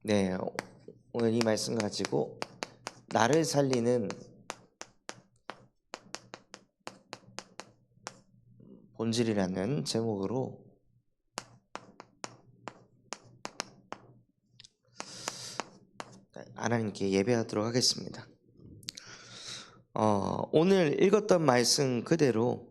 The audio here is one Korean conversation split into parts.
네, 오늘 이 말씀 가지고 나를 살리는 본질이라는 제목으로 하나님께 예배하도록 하겠습니다. 오늘 읽었던 말씀 그대로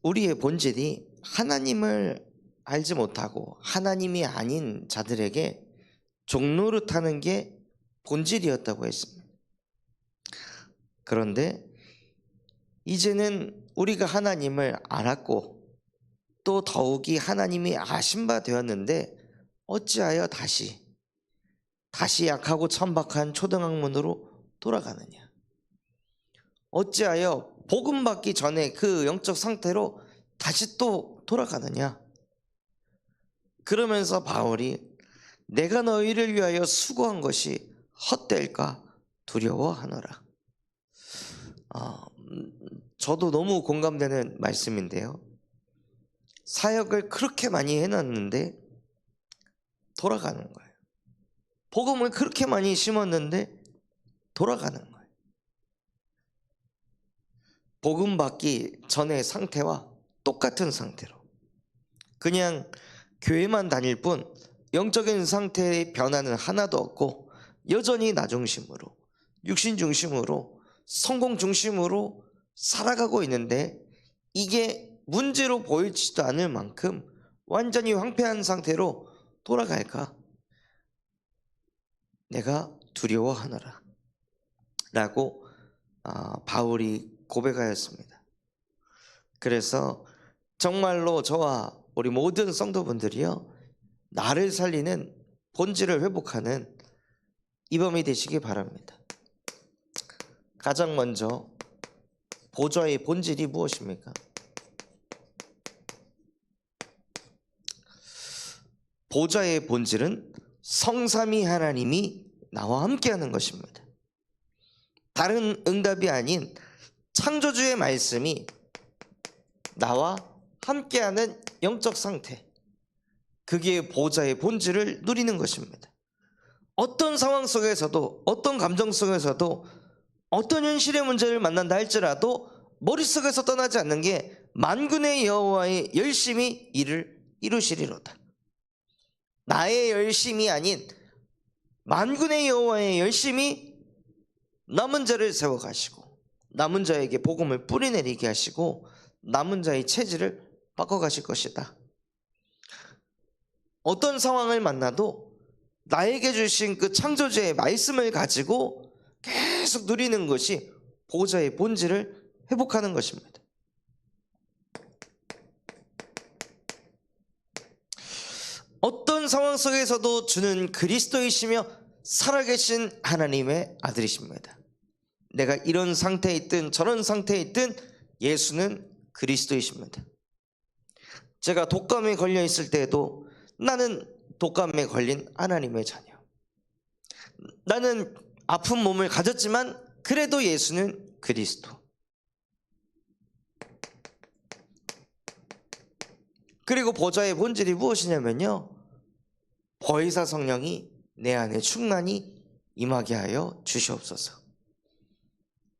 우리의 본질이 하나님을 알지 못하고 하나님이 아닌 자들에게 종노릇하는 게 본질이었다고 했습니다. 그런데 이제는 우리가 하나님을 알았고 또 더욱이 하나님이 아신 바 되었는데 어찌하여 다시 약하고 천박한 초등학문으로 돌아가느냐? 어찌하여 복음 받기 전에 그 영적 상태로 다시 또 돌아가느냐? 그러면서 바울이 내가 너희를 위하여 수고한 것이 헛될까 두려워하노라. 저도 너무 공감되는 말씀인데요. 사역을 그렇게 많이 해놨는데 돌아가는 거예요. 복음을 그렇게 많이 심었는데 돌아가는 거예요. 복음 받기 전의 상태와 똑같은 상태로 그냥 교회만 다닐 뿐 영적인 상태의 변화는 하나도 없고 여전히 나 중심으로, 육신 중심으로, 성공 중심으로 살아가고 있는데 이게 문제로 보이지도 않을 만큼 완전히 황폐한 상태로 돌아갈까? 내가 두려워하노라 라고 바울이 고백하였습니다. 그래서 정말로 저와 우리 모든 성도분들이요, 나를 살리는 본질을 회복하는 이 밤이 되시기 바랍니다. 가장 먼저 보좌의 본질이 무엇입니까? 보좌의 본질은 성삼위 하나님이 나와 함께하는 것입니다. 다른 응답이 아닌 창조주의 말씀이 나와 함께하는 영적 상태, 그게 보좌의 본질을 누리는 것입니다. 어떤 상황 속에서도, 어떤 감정 속에서도, 어떤 현실의 문제를 만난다 할지라도 머릿속에서 떠나지 않는 게 만군의 여호와의 열심히 일을 이루시리로다. 나의 열심이 아닌 만군의 여호와의 열심히 남은 자를 세워가시고 남은 자에게 복음을 뿌리내리게 하시고 남은 자의 체질을 바꿔가실 것이다. 어떤 상황을 만나도 나에게 주신 그 창조주의 말씀을 가지고 계속 누리는 것이 보좌의 본질을 회복하는 것입니다. 어떤 상황 속에서도 주는 그리스도이시며 살아계신 하나님의 아들이십니다. 내가 이런 상태에 있든 저런 상태에 있든 예수는 그리스도이십니다. 제가 독감에 걸려 있을 때에도 나는 독감에 걸린 하나님의 자녀. 나는 아픈 몸을 가졌지만 그래도 예수는 그리스도. 그리고 보좌의 본질이 무엇이냐면요, 보혜사 성령이 내 안에 충만히 임하게 하여 주시옵소서.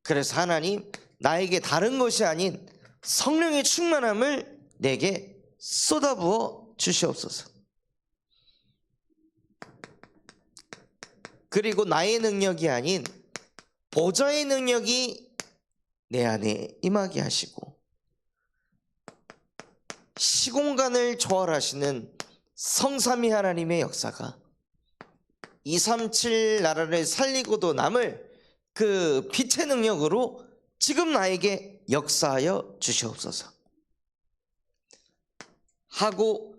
그래서 하나님, 나에게 다른 것이 아닌 성령의 충만함을 내게 쏟아부어 주시옵소서. 그리고 나의 능력이 아닌 보좌의 능력이 내 안에 임하게 하시고 시공간을 초월하시는 성삼위 하나님의 역사가 237 나라를 살리고도 남을 그 빛의 능력으로 지금 나에게 역사하여 주시옵소서 하고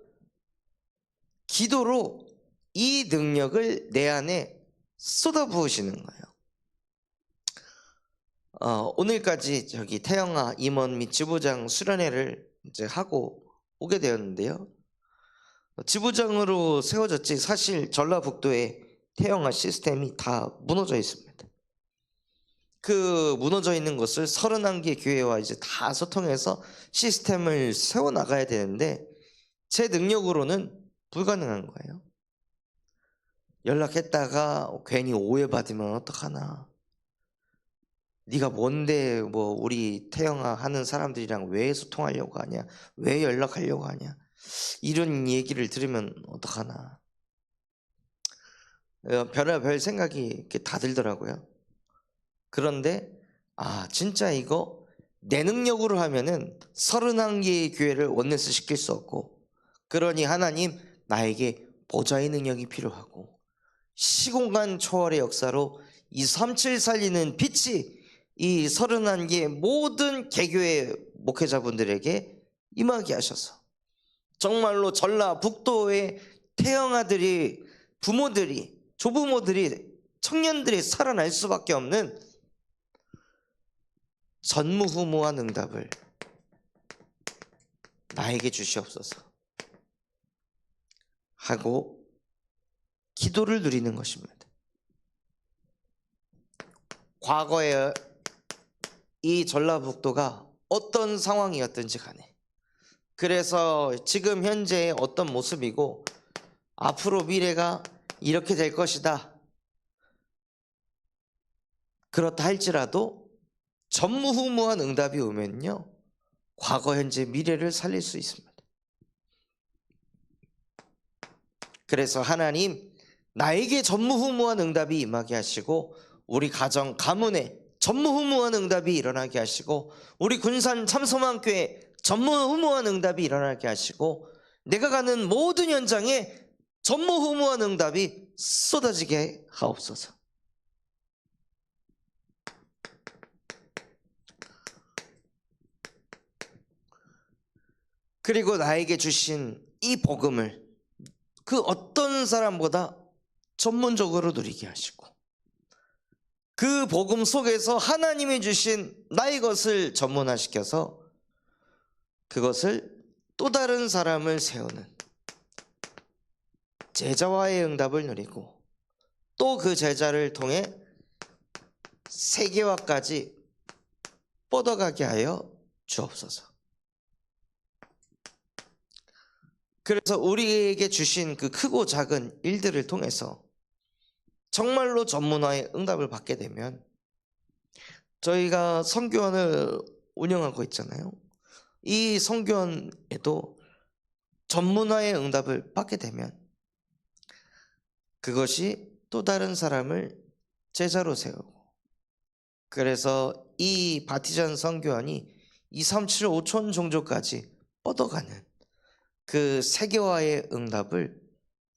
기도로 이 능력을 내 안에 쏟아부으시는 거예요. 오늘까지 저기 태영아 임원 및 지부장 수련회를 이제 하고 오게 되었는데요, 지부장으로 세워졌지 사실 전라북도에 태영아 시스템이 다 무너져 있습니다. 그 무너져 있는 것을 31개 교회와 이제 다 소통해서 시스템을 세워나가야 되는데 제 능력으로는 불가능한 거예요. 연락했다가 괜히 오해받으면 어떡하나. 네가 뭔데 뭐 우리 태영아 하는 사람들이랑 왜 소통하려고 하냐, 왜 연락하려고 하냐, 이런 얘기를 들으면 어떡하나. 별의별 생각이 이렇게 다 들더라고요. 그런데 진짜 이거 내 능력으로 하면은 31개의 교회를 원네스 시킬 수 없고, 그러니 하나님 나에게 보좌의 능력이 필요하고 시공간 초월의 역사로 이 37 살리는 빛이 이 31개의 모든 개교의 목회자분들에게 임하게 하셔서 정말로 전라북도의 태영아들이, 부모들이, 조부모들이, 청년들이 살아날 수밖에 없는 전무후무한 응답을 나에게 주시옵소서 하고 기도를 누리는 것입니다. 과거에 이 전라북도가 어떤 상황이었든지 간에, 그래서 지금 현재의 어떤 모습이고 앞으로 미래가 이렇게 될 것이다, 그렇다 할지라도 전무후무한 응답이 오면요, 과거, 현재, 미래를 살릴 수 있습니다. 그래서 하나님 나에게 전무후무한 응답이 임하게 하시고, 우리 가정 가문에 전무후무한 응답이 일어나게 하시고, 우리 군산 참소망교회 전무후무한 응답이 일어나게 하시고, 내가 가는 모든 현장에 전무후무한 응답이 쏟아지게 하옵소서. 그리고 나에게 주신 이 복음을 그 어떤 사람보다 전문적으로 누리게 하시고, 그 복음 속에서 하나님이 주신 나의 것을 전문화시켜서 그것을 또 다른 사람을 세우는 제자와의 응답을 누리고, 또 그 제자를 통해 세계화까지 뻗어가게 하여 주옵소서. 그래서 우리에게 주신 그 크고 작은 일들을 통해서 정말로 전문화의 응답을 받게 되면, 저희가 선교원을 운영하고 있잖아요. 이 선교원에도 전문화의 응답을 받게 되면 그것이 또 다른 사람을 제자로 세우고, 그래서 이 바티전 선교원이 237 5천 종족까지 뻗어가는 그 세계화의 응답을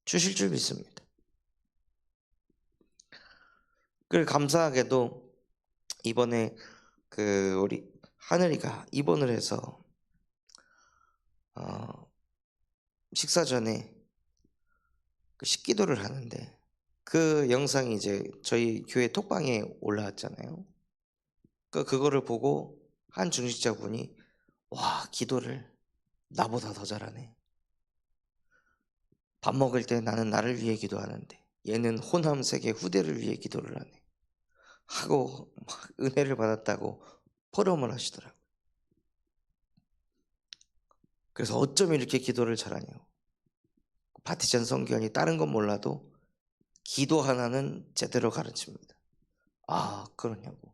주실 줄 믿습니다. 그리고 감사하게도 이번에 우리 하늘이가 입원을 해서 식사 전에 식기도를 하는데, 그 영상이 이제 저희 교회 톡방에 올라왔잖아요. 그거를 보고 한 중직자분이 와, 기도를 나보다 더 잘하네. 밥 먹을 때 나는 나를 위해 기도하는데 얘는 호남 세계 후대를 위해 기도를 하네 하고 막 은혜를 받았다고 포럼을 하시더라고요. 그래서 어쩜 이렇게 기도를 잘하냐고. 바티전 선교원이 다른 건 몰라도 기도 하나는 제대로 가르칩니다. 그러냐고.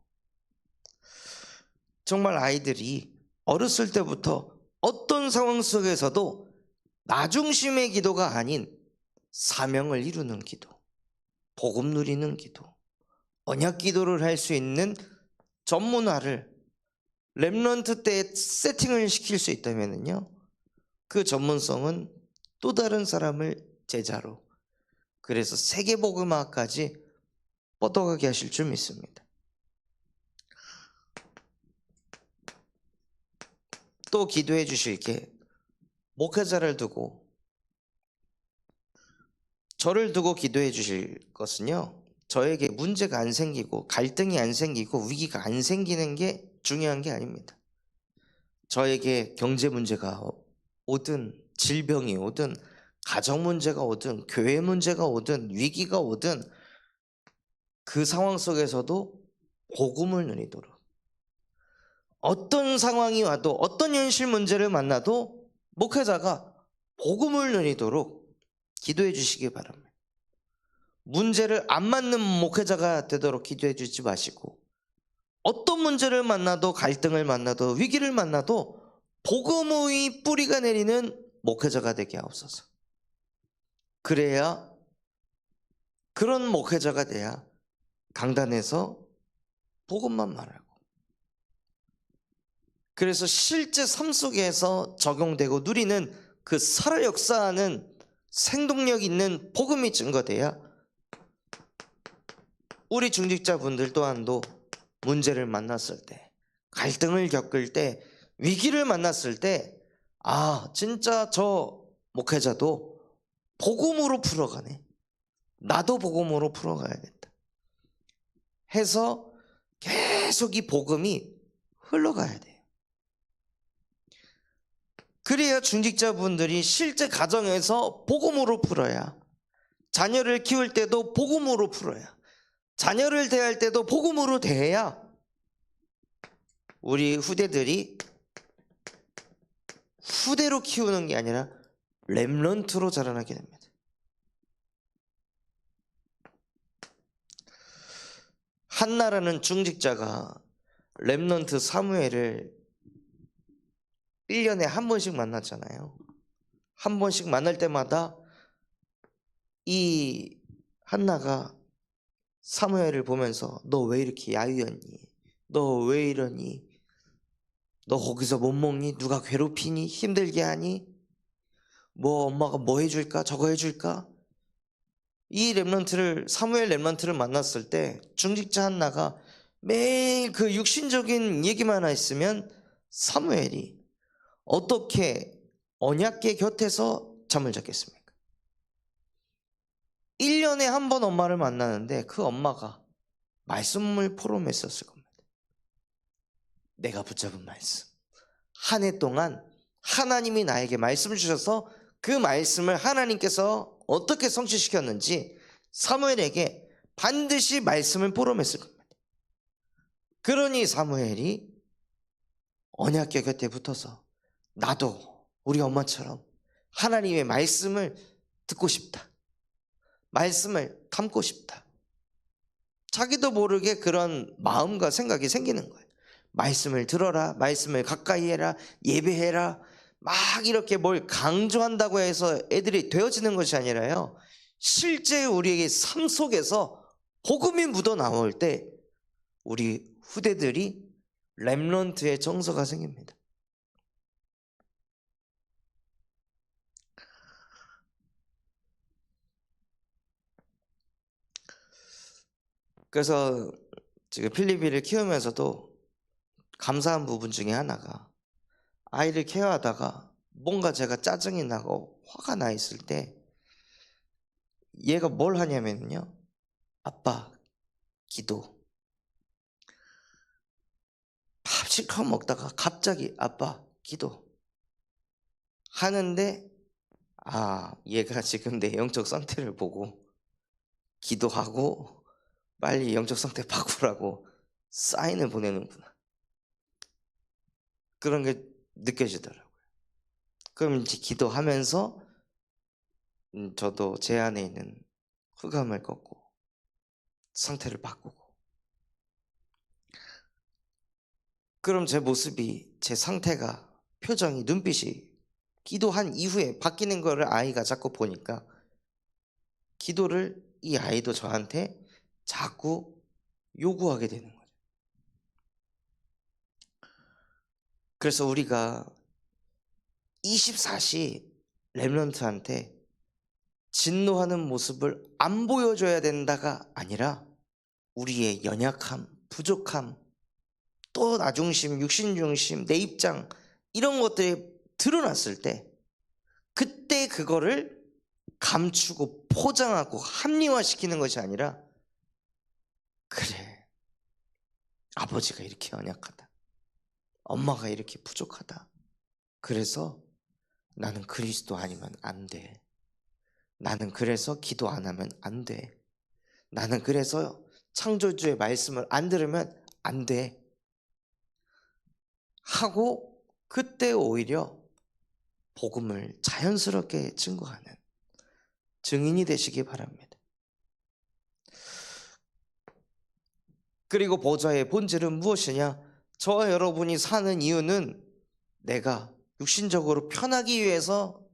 정말 아이들이 어렸을 때부터 어떤 상황 속에서도 나 중심의 기도가 아닌 사명을 이루는 기도, 복음 누리는 기도, 언약 기도를 할 수 있는 전문화를 렘넌트 때 세팅을 시킬 수 있다면요, 그 전문성은 또 다른 사람을 제자로, 그래서 세계복음화까지 뻗어가게 하실 줄 믿습니다. 또 기도해 주실 게, 목회자를 두고 저를 두고 기도해 주실 것은요, 저에게 문제가 안 생기고 갈등이 안 생기고 위기가 안 생기는 게 중요한 게 아닙니다. 저에게 경제 문제가 오든 질병이 오든 가정 문제가 오든 교회 문제가 오든 위기가 오든 그 상황 속에서도 복음을 누리도록, 어떤 상황이 와도 어떤 현실 문제를 만나도 목회자가 복음을 누리도록 기도해 주시기 바랍니다. 문제를 안 맞는 목회자가 되도록 기도해 주지 마시고, 어떤 문제를 만나도, 갈등을 만나도, 위기를 만나도 복음의 뿌리가 내리는 목회자가 되게 하옵소서. 그래야, 그런 목회자가 돼야 강단에서 복음만 말하고, 그래서 실제 삶 속에서 적용되고 누리는 그 살아 역사하는 생동력 있는 복음이 증거돼야 우리 중직자분들 또한도 문제를 만났을 때, 갈등을 겪을 때, 위기를 만났을 때, 아, 진짜 저 목회자도 복음으로 풀어가네, 나도 복음으로 풀어가야겠다 해서 계속 이 복음이 흘러가야 돼요. 그래야 중직자분들이 실제 가정에서 복음으로 풀어야, 자녀를 키울 때도 복음으로 풀어야, 자녀를 대할 때도 복음으로 대해야 우리 후대들이 후대로 키우는 게 아니라 렘넌트로 자라나게 됩니다. 한나라는 중직자가 렘넌트 사무엘을 1년에 한 번씩 만났잖아요. 한 번씩 만날 때마다 이 한나가 사무엘을 보면서 너 왜 이렇게 야유였니? 너 왜 이러니? 너 거기서 못 먹니? 누가 괴롭히니? 힘들게 하니? 뭐 엄마가 뭐 해줄까? 저거 해줄까? 이 렘넌트를, 사무엘 렘넌트를 만났을 때 중직자 한나가 매일 그 육신적인 얘기만 했으면 사무엘이 어떻게 언약궤 곁에서 잠을 잤겠습니까? 1년에 한 번 엄마를 만나는데 그 엄마가 말씀을 포럼했었을 겁니다. 내가 붙잡은 말씀, 한 해 동안 하나님이 나에게 말씀을 주셔서 그 말씀을 하나님께서 어떻게 성취시켰는지 사무엘에게 반드시 말씀을 포럼했을 겁니다. 그러니 사무엘이 언약궤 곁에 붙어서 나도 우리 엄마처럼 하나님의 말씀을 듣고 싶다, 말씀을 담고 싶다, 자기도 모르게 그런 마음과 생각이 생기는 거예요. 말씀을 들어라, 말씀을 가까이 해라, 예배해라, 막 이렇게 뭘 강조한다고 해서 애들이 되어지는 것이 아니라요, 실제 우리에게 삶 속에서 복음이 묻어 나올 때 우리 후대들이 렘넌트의 정서가 생깁니다. 그래서 지금 필리비를 키우면서도 감사한 부분 중에 하나가, 아이를 케어하다가 뭔가 제가 짜증이 나고 화가 나 있을 때 얘가 뭘 하냐면요, 아빠 기도. 밥 실컷 먹다가 갑자기 아빠 기도 하는데, 아, 얘가 지금 내 영적 상태를 보고 기도하고 빨리 영적 상태 바꾸라고 사인을 보내는구나, 그런 게 느껴지더라고요. 그럼 이제 기도하면서 저도 제 안에 있는 흑암을 꺾고 상태를 바꾸고, 그럼 제 모습이, 제 상태가, 표정이, 눈빛이 기도한 이후에 바뀌는 거를 아이가 자꾸 보니까 기도를 이 아이도 저한테 자꾸 요구하게 되는 거죠. 그래서 우리가 24시 렘넌트한테 진노하는 모습을 안 보여줘야 된다가 아니라 우리의 연약함, 부족함, 또 나중심, 육신중심, 내 입장, 이런 것들이 드러났을 때 그때 그거를 감추고 포장하고 합리화시키는 것이 아니라, 그래, 아버지가 이렇게 연약하다, 엄마가 이렇게 부족하다, 그래서 나는 그리스도 아니면 안 돼, 나는 그래서 기도 안 하면 안 돼, 나는 그래서 창조주의 말씀을 안 들으면 안 돼 하고, 그때 오히려 복음을 자연스럽게 증거하는 증인이 되시기 바랍니다. 그리고 보좌의 본질은 무엇이냐? 저와 여러분이 사는 이유는 내가 육신적으로 편하기 위해서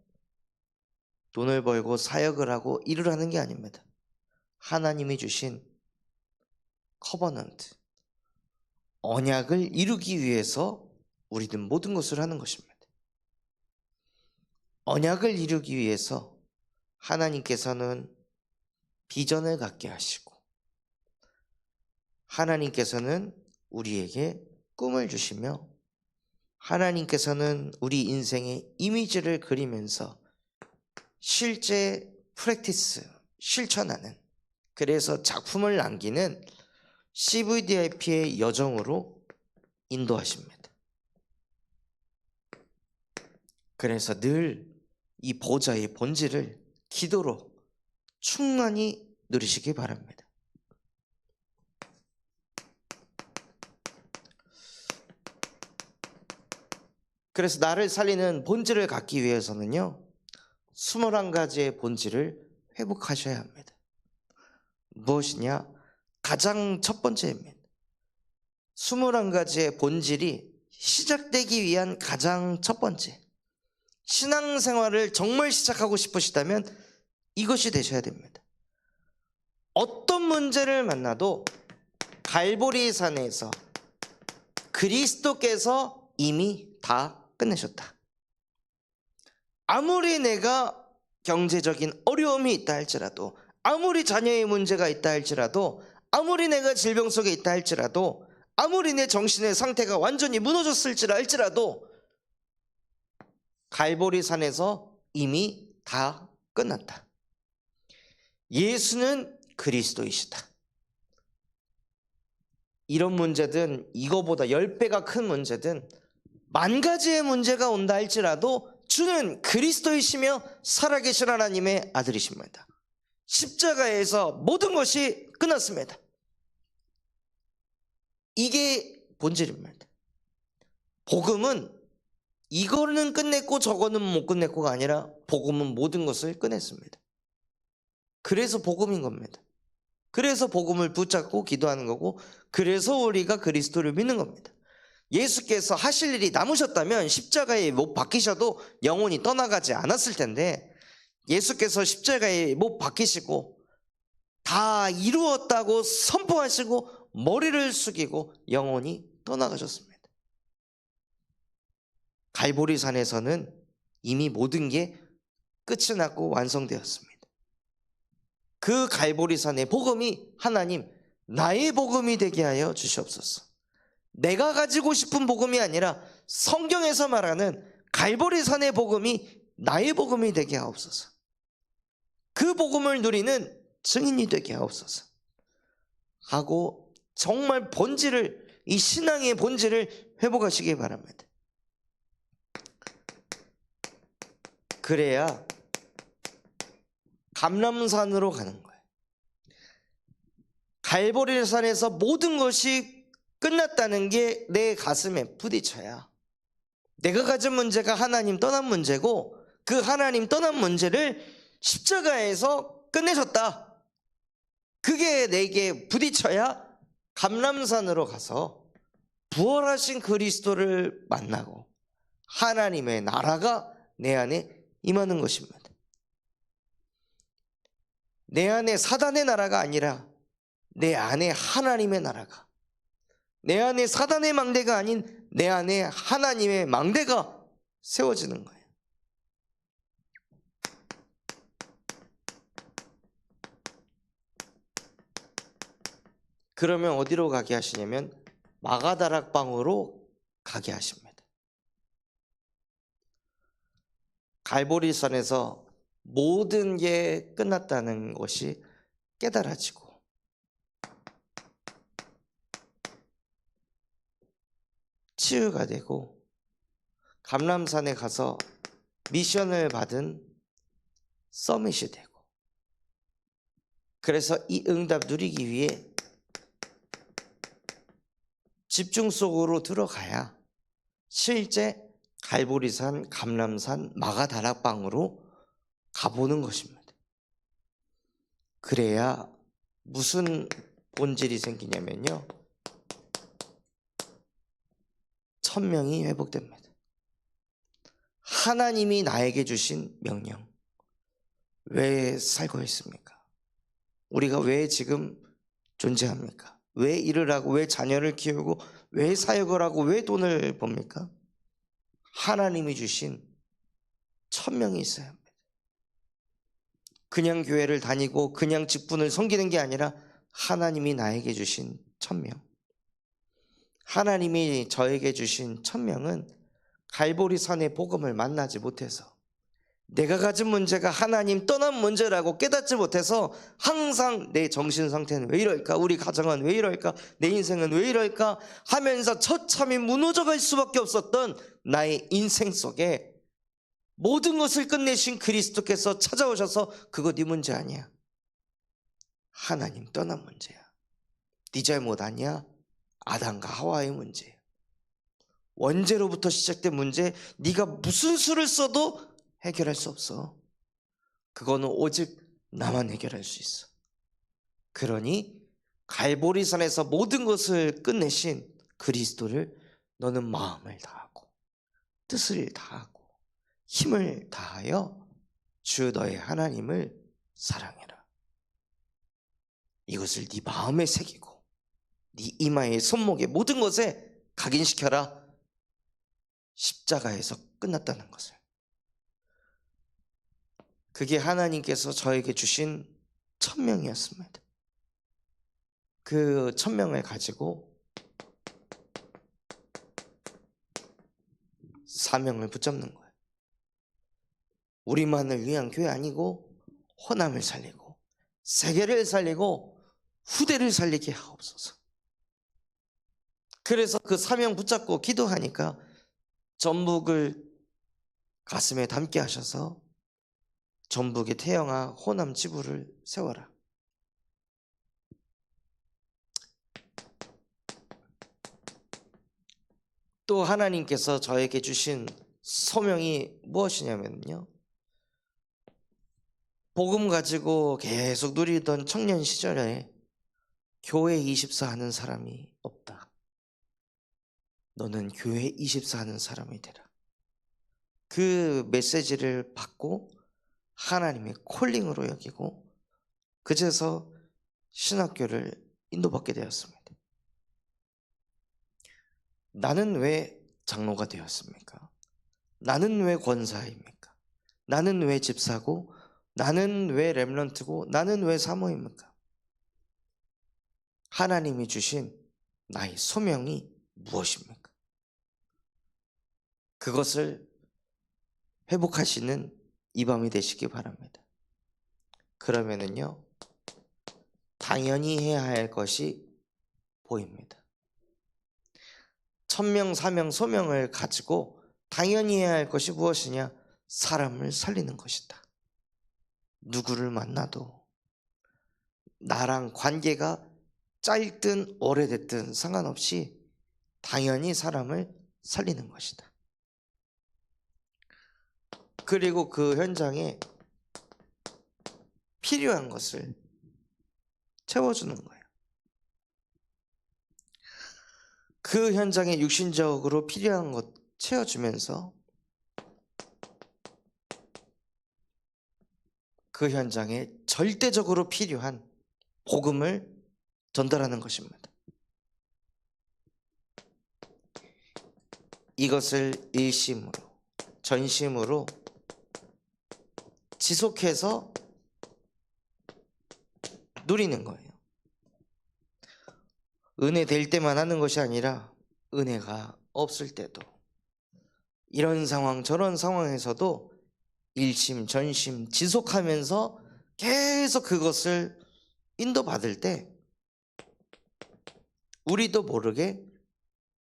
돈을 벌고 사역을 하고 일을 하는 게 아닙니다. 하나님이 주신 커버넌트, 언약을 이루기 위해서 우리는 모든 것을 하는 것입니다. 언약을 이루기 위해서 하나님께서는 비전을 갖게 하시고 하나님께서는 우리에게 꿈을 주시며 하나님께서는 우리 인생의 이미지를 그리면서 실제 프랙티스, 실천하는, 그래서 작품을 남기는 CVDIP의 여정으로 인도하십니다. 그래서 늘 이 보좌의 본질을 기도로 충만히 누리시기 바랍니다. 그래서 나를 살리는 본질을 갖기 위해서는요, 21가지의 본질을 회복하셔야 합니다. 무엇이냐? 가장 첫 번째입니다. 21가지의 본질이 시작되기 위한 가장 첫 번째, 신앙생활을 정말 시작하고 싶으시다면 이것이 되셔야 됩니다. 어떤 문제를 만나도 갈보리 산에서 그리스도께서 이미 다 끝내셨다. 아무리 내가 경제적인 어려움이 있다 할지라도, 아무리 자녀의 문제가 있다 할지라도, 아무리 내가 질병 속에 있다 할지라도, 아무리 내 정신의 상태가 완전히 무너졌을지라 할지라도 갈보리 산에서 이미 다 끝났다. 예수는 그리스도이시다. 이런 문제든 이거보다 10배가 큰 문제든 10,000가지의 문제가 온다 할지라도 주는 그리스도이시며 살아계신 하나님의 아들이십니다. 십자가에서 모든 것이 끝났습니다. 이게 본질입니다. 복음은 이거는 끝냈고 저거는 못 끝냈고가 아니라 복음은 모든 것을 끝냈습니다. 그래서 복음인 겁니다. 그래서 복음을 붙잡고 기도하는 거고, 그래서 우리가 그리스도를 믿는 겁니다. 예수께서 하실 일이 남으셨다면 십자가에 못 박히셔도 영혼이 떠나가지 않았을 텐데, 예수께서 십자가에 못 박히시고 다 이루었다고 선포하시고 머리를 숙이고 영혼이 떠나가셨습니다. 갈보리 산에서는 이미 모든 게 끝이 났고 완성되었습니다. 그 갈보리 산의 복음이 하나님 나의 복음이 되게 하여 주시옵소서. 내가 가지고 싶은 복음이 아니라 성경에서 말하는 갈보리 산의 복음이 나의 복음이 되게 하옵소서. 그 복음을 누리는 증인이 되게 하옵소서 하고 정말 본질을, 이 신앙의 본질을 회복하시기 바랍니다. 그래야 감람산으로 가는 거예요. 갈보리 산에서 모든 것이 끝났다는 게 내 가슴에 부딪혀야 내가 가진 문제가 하나님 떠난 문제고, 그 하나님 떠난 문제를 십자가에서 끝내셨다, 그게 내게 부딪혀야 감람산으로 가서 부활하신 그리스도를 만나고 하나님의 나라가 내 안에 임하는 것입니다. 내 안에 사단의 나라가 아니라 내 안에 하나님의 나라가, 내 안에 사단의 망대가 아닌 내 안에 하나님의 망대가 세워지는 거예요. 그러면 어디로 가게 하시냐면 마가다락방으로 가게 하십니다. 갈보리산에서 모든 게 끝났다는 것이 깨달아지고 치유가 되고 감람산에 가서 미션을 받은 서밋이 되고, 그래서 이 응답 누리기 위해 집중 속으로 들어가야 실제 갈보리산, 감람산, 마가다락방으로 가보는 것입니다. 그래야 무슨 본질이 생기냐면요, 천명이 회복됩니다. 하나님이 나에게 주신 명령, 왜 살고 있습니까? 우리가 왜 지금 존재합니까? 왜 일을 하고, 왜 자녀를 키우고, 왜 사역을 하고, 왜 돈을 법니까? 하나님이 주신 천명이 있어야 합니다. 그냥 교회를 다니고 그냥 직분을 섬기는 게 아니라 하나님이 나에게 주신 천명, 하나님이 저에게 주신 천명은 갈보리산의 복음을 만나지 못해서, 내가 가진 문제가 하나님 떠난 문제라고 깨닫지 못해서 항상 내 정신 상태는 왜 이럴까, 우리 가정은 왜 이럴까, 내 인생은 왜 이럴까 하면서 처참히 무너져갈 수밖에 없었던 나의 인생 속에 모든 것을 끝내신 그리스도께서 찾아오셔서, 그거 네 문제 아니야, 하나님 떠난 문제야, 네 잘못 아니야, 아담과 하와의 문제야, 원죄로부터 시작된 문제, 네가 무슨 수를 써도 해결할 수 없어. 그거는 오직 나만 해결할 수 있어. 그러니 갈보리산에서 모든 것을 끝내신 그리스도를 너는 마음을 다하고 뜻을 다하고 힘을 다하여 주 너의 하나님을 사랑해라. 이것을 네 마음에 새기고 네 이마에 손목에 모든 것에 각인시켜라. 십자가에서 끝났다는 것을. 그게 하나님께서 저에게 주신 천명이었습니다. 그 천명을 가지고 사명을 붙잡는 거예요. 우리만을 위한 교회 아니고 호남을 살리고 세계를 살리고 후대를 살리게 하옵소서. 그래서 그 사명 붙잡고 기도하니까 전북을 가슴에 담게 하셔서 전북에 태영아 호남 지부를 세워라. 또 하나님께서 저에게 주신 소명이 무엇이냐면요, 복음 가지고 계속 누리던 청년 시절에 교회 24 하는 사람이 없다. 너는 교회 24 하는 사람이 되라. 그 메시지를 받고 하나님의 콜링으로 여기고 그제서 신학교를 인도받게 되었습니다. 나는 왜 장로가 되었습니까? 나는 왜 권사입니까? 나는 왜 집사고? 나는 왜 렘넌트고? 나는 왜 사모입니까? 하나님이 주신 나의 소명이 무엇입니까? 그것을 회복하시는 이 밤이 되시기 바랍니다. 그러면은요, 당연히 해야 할 것이 보입니다. 천명, 사명, 소명을 가지고 당연히 해야 할 것이 무엇이냐? 사람을 살리는 것이다. 누구를 만나도 나랑 관계가 짧든 오래됐든 상관없이 당연히 사람을 살리는 것이다. 그리고 그 현장에 필요한 것을 채워주는 거예요. 그 현장에 육신적으로 필요한 것 채워주면서 그 현장에 절대적으로 필요한 복음을 전달하는 것입니다. 이것을 일심으로 전심으로 지속해서 누리는 거예요. 은혜 될 때만 하는 것이 아니라 은혜가 없을 때도, 이런 상황 저런 상황에서도 일심 전심 지속하면서 계속 그것을 인도받을 때 우리도 모르게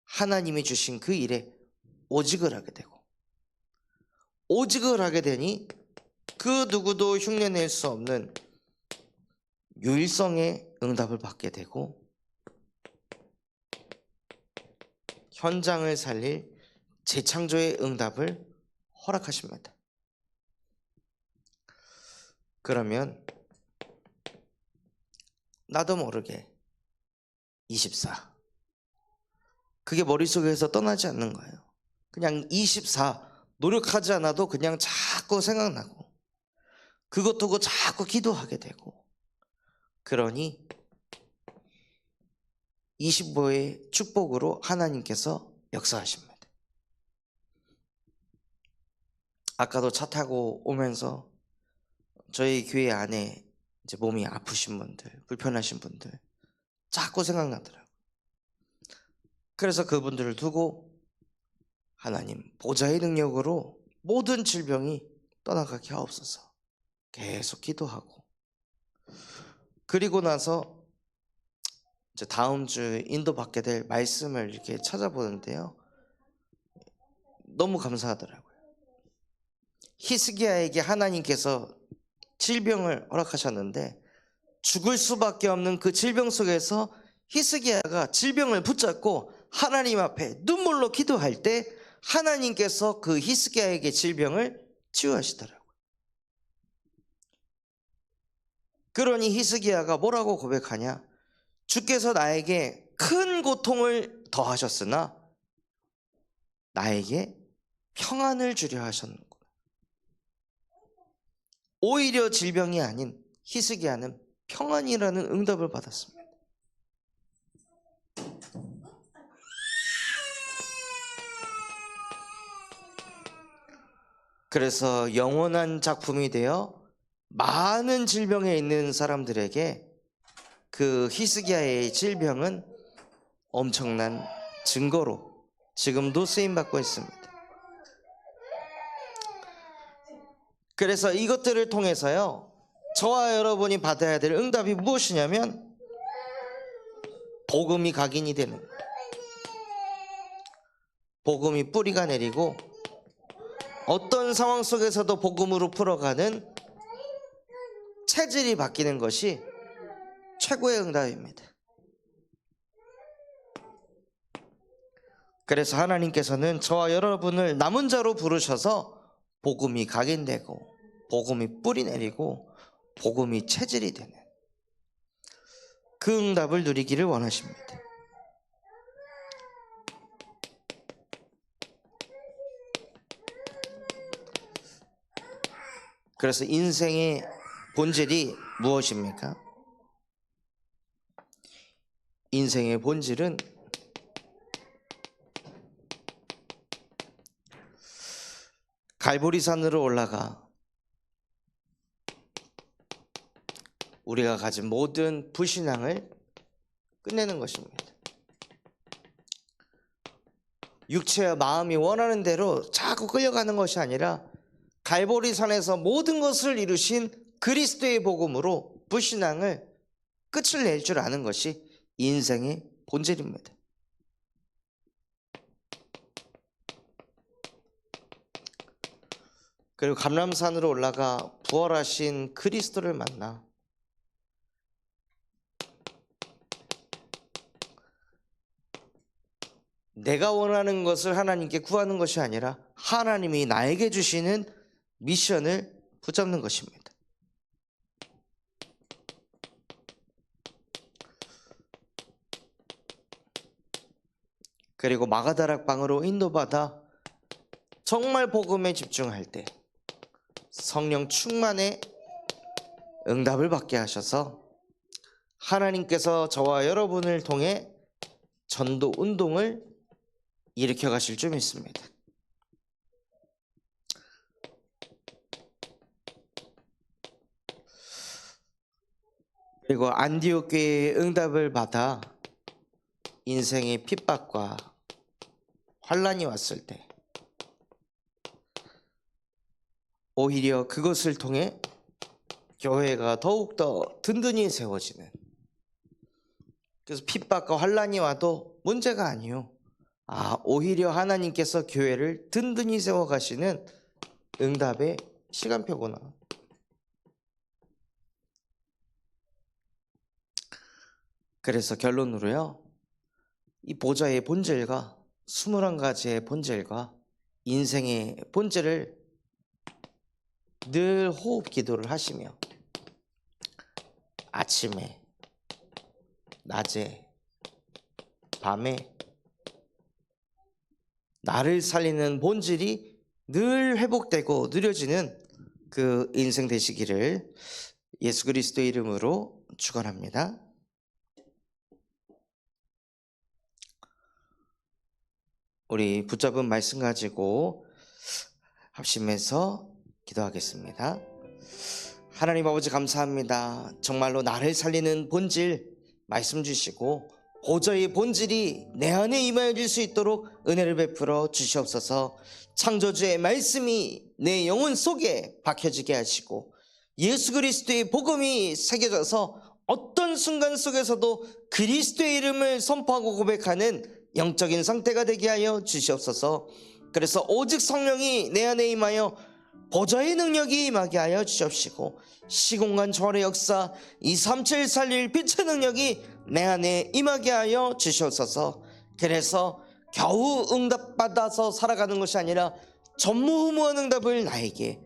하나님이 주신 그 일에 오직을 하게 되고, 오직을 하게 되니 그 누구도 흉내낼 수 없는 유일성의 응답을 받게 되고, 현장을 살릴 재창조의 응답을 허락하십니다. 그러면 나도 모르게 24, 그게 머릿속에서 떠나지 않는 거예요. 그냥 24 노력하지 않아도 그냥 자꾸 생각나고 그것 두고 자꾸 기도하게 되고, 그러니 25의 축복으로 하나님께서 역사하십니다. 아까도 차 타고 오면서 저희 교회 안에 이제 몸이 아프신 분들, 불편하신 분들 자꾸 생각나더라고요. 그래서 그분들을 두고 하나님 보좌의 능력으로 모든 질병이 떠나가게 하옵소서 계속 기도하고, 그리고 나서 이제 다음 주에 인도받게 될 말씀을 이렇게 찾아보는데요, 너무 감사하더라고요. 히스기야에게 하나님께서 질병을 허락하셨는데 죽을 수밖에 없는 그 질병 속에서 히스기야가 질병을 붙잡고 하나님 앞에 눈물로 기도할 때 하나님께서 그 히스기야에게 질병을 치유하시더라고요. 그러니 히스기야가 뭐라고 고백하냐? 주께서 나에게 큰 고통을 더하셨으나 나에게 평안을 주려 하셨는구나. 오히려 질병이 아닌 히스기야는 평안이라는 응답을 받았습니다. 그래서 영원한 작품이 되어 많은 질병에 있는 사람들에게 그 히스기야의 질병은 엄청난 증거로 지금도 쓰임받고 있습니다. 그래서 이것들을 통해서요, 저와 여러분이 받아야 될 응답이 무엇이냐면 복음이 각인이 되는 거예요. 복음이 뿌리가 내리고 어떤 상황 속에서도 복음으로 풀어가는 체질이 바뀌는 것이 최고의 응답입니다. 그래서 하나님께서는 저와 여러분을 남은 자로 부르셔서 복음이 각인되고 복음이 뿌리 내리고 복음이 체질이 되는 그 응답을 누리기를 원하십니다. 그래서 인생의 본질이 무엇입니까? 인생의 본질은 갈보리산으로 올라가 우리가 가진 모든 불신앙을 끝내는 것입니다. 육체와 마음이 원하는 대로 자꾸 끌려가는 것이 아니라 갈보리산에서 모든 것을 이루신 그리스도의 복음으로 불신앙을 끝을 낼 줄 아는 것이 인생의 본질입니다. 그리고 감람산으로 올라가 부활하신 그리스도를 만나 내가 원하는 것을 하나님께 구하는 것이 아니라 하나님이 나에게 주시는 미션을 붙잡는 것입니다. 그리고 마가다락방으로 인도받아 정말 복음에 집중할 때 성령 충만의 응답을 받게 하셔서 하나님께서 저와 여러분을 통해 전도 운동을 일으켜 가실 줄 믿습니다. 그리고 안디옥 교회의 응답을 받아 인생의 핍박과 환란이 왔을 때 오히려 그것을 통해 교회가 더욱더 든든히 세워지는, 그래서 핍박과 환란이 와도 문제가 아니요, 오히려 하나님께서 교회를 든든히 세워가시는 응답의 시간표구나. 그래서 결론으로요, 이 보좌의 본질과 21가지의 본질과 인생의 본질을 늘 호흡 기도를 하시며 아침에, 낮에, 밤에 나를 살리는 본질이 늘 회복되고 누려지는 그 인생 되시기를 예수 그리스도의 이름으로 축원합니다. 우리 붙잡은 말씀 가지고 합심해서 기도하겠습니다. 하나님 아버지 감사합니다. 정말로 나를 살리는 본질 말씀 주시고 보좌의 본질이 내 안에 임하여질 수 있도록 은혜를 베풀어 주시옵소서. 창조주의 말씀이 내 영혼 속에 박혀지게 하시고 예수 그리스도의 복음이 새겨져서 어떤 순간 속에서도 그리스도의 이름을 선포하고 고백하는 영적인 상태가 되게 하여 주시옵소서. 그래서 오직 성령이 내 안에 임하여 보좌의 능력이 임하게 하여 주시옵시고 시공간 초월의 역사 237 살릴 빛의 능력이 내 안에 임하게 하여 주시옵소서. 그래서 겨우 응답받아서 살아가는 것이 아니라 전무후무한 응답을 나에게,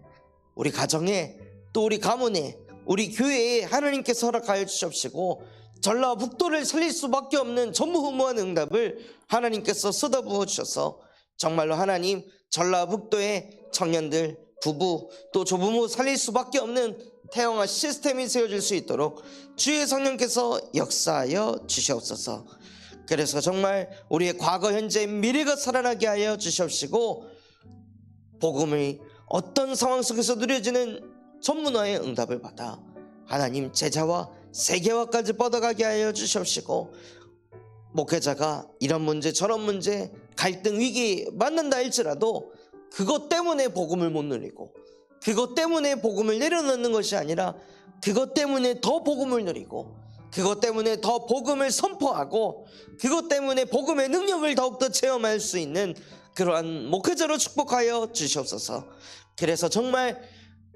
우리 가정에, 또 우리 가문에, 우리 교회에 하나님께서 허락하여 주시옵시고 전라북도를 살릴 수밖에 없는 전무후무한 응답을 하나님께서 쏟아부어 주셔서 정말로 하나님 전라북도의 청년들, 부부, 또 조부모 살릴 수밖에 없는 태영아 시스템이 세워질 수 있도록 주의 성령께서 역사하여 주시옵소서. 그래서 정말 우리의 과거, 현재, 미래가 살아나게 하여 주시옵시고 복음의 어떤 상황 속에서 누려지는 전문화의 응답을 받아 하나님 제자와 세계화까지 뻗어가게 하여 주시옵시고 목회자가 이런 문제 저런 문제 갈등 위기 만난다 할지라도 그것 때문에 복음을 못 누리고 그것 때문에 복음을 내려놓는 것이 아니라 그것 때문에 더 복음을 누리고 그것 때문에 더 복음을 선포하고 그것 때문에 복음의 능력을 더욱더 체험할 수 있는 그러한 목회자로 축복하여 주시옵소서. 그래서 정말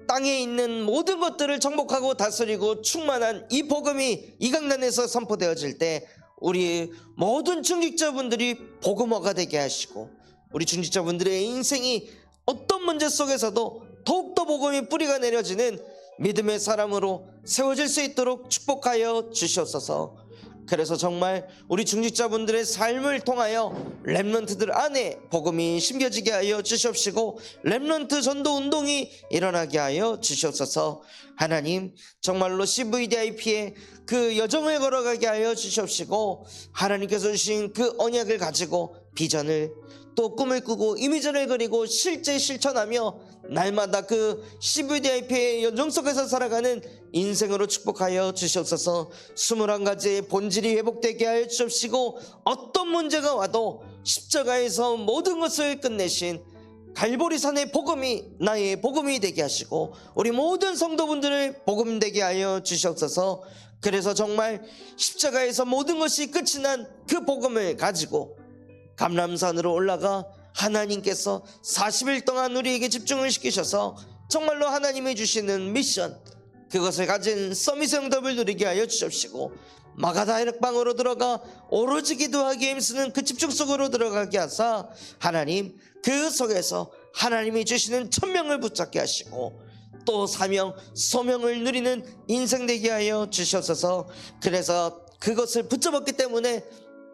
땅에 있는 모든 것들을 정복하고 다스리고 충만한 이 복음이 이 강단에서 선포되어질 때 우리 모든 중직자분들이 복음화가 되게 하시고 우리 중직자분들의 인생이 어떤 문제 속에서도 더욱더 복음의 뿌리가 내려지는 믿음의 사람으로 세워질 수 있도록 축복하여 주시옵소서. 그래서 정말 우리 중직자분들의 삶을 통하여 렘넌트들 안에 복음이 심겨지게 하여 주시옵시고 렘넌트 전도 운동이 일어나게 하여 주시옵소서. 하나님 정말로 CVDIP의 그 여정을 걸어가게 하여 주시옵시고 하나님께서 주신 그 언약을 가지고 비전을 또 꿈을 꾸고 이미지를 그리고 실제 실천하며 날마다 그 CVDIP의 연정 속에서 살아가는 인생으로 축복하여 주시옵소서. 21가지의 본질이 회복되게 하여 주시옵시고 어떤 문제가 와도 십자가에서 모든 것을 끝내신 갈보리산의 복음이 나의 복음이 되게 하시고 우리 모든 성도분들을 복음 되게 하여 주시옵소서. 그래서 정말 십자가에서 모든 것이 끝이 난 그 복음을 가지고 감람산으로 올라가 하나님께서 40일 동안 우리에게 집중을 시키셔서 정말로 하나님이 주시는 미션 그것을 가진 서밋의 응답을 누리게 하여 주십시고 마가다락방으로 들어가 오로지 기도하기에 힘쓰는 그 집중 속으로 들어가게 하사 하나님 그 속에서 하나님이 주시는 천명을 붙잡게 하시고 또 사명 소명을 누리는 인생 되게 하여 주시옵소서. 그래서 그것을 붙잡았기 때문에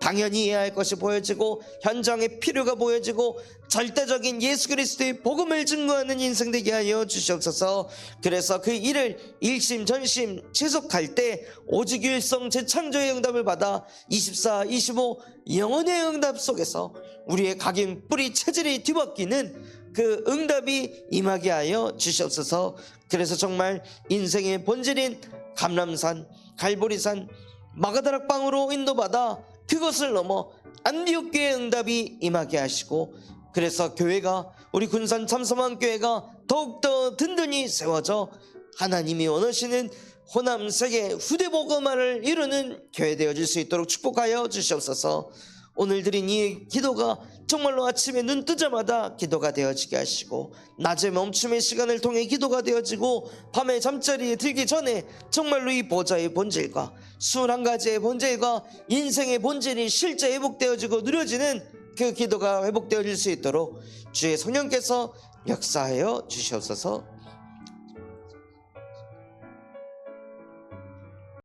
당연히 해야 할 것이 보여지고 현장의 필요가 보여지고 절대적인 예수 그리스도의 복음을 증거하는 인생 되게 하여 주시옵소서. 그래서 그 일을 일심전심 지속할 때 오직 일성 재창조의 응답을 받아 24, 25 영혼의 응답 속에서 우리의 각인 뿌리 체질이 뒤바뀌는 그 응답이 임하게 하여 주시옵소서. 그래서 정말 인생의 본질인 감람산, 갈보리산, 마가다락방으로 인도받아 그것을 넘어 안디옥 교회의 응답이 임하게 하시고 그래서 교회가 우리 군산 참섬왕교회가 더욱더 든든히 세워져 하나님이 원하시는 호남 세계 후대 복음화를 이루는 교회 되어질 수 있도록 축복하여 주시옵소서. 오늘 드린 이 기도가 정말로 아침에 눈 뜨자마자 기도가 되어지게 하시고 낮에 멈춤의 시간을 통해 기도가 되어지고 밤에 잠자리에 들기 전에 정말로 이 보좌의 본질과 21가지의 본질과 인생의 본질이 실제 회복되어지고 누려지는 그 기도가 회복되어질 수 있도록 주의 성령께서 역사하여 주시옵소서.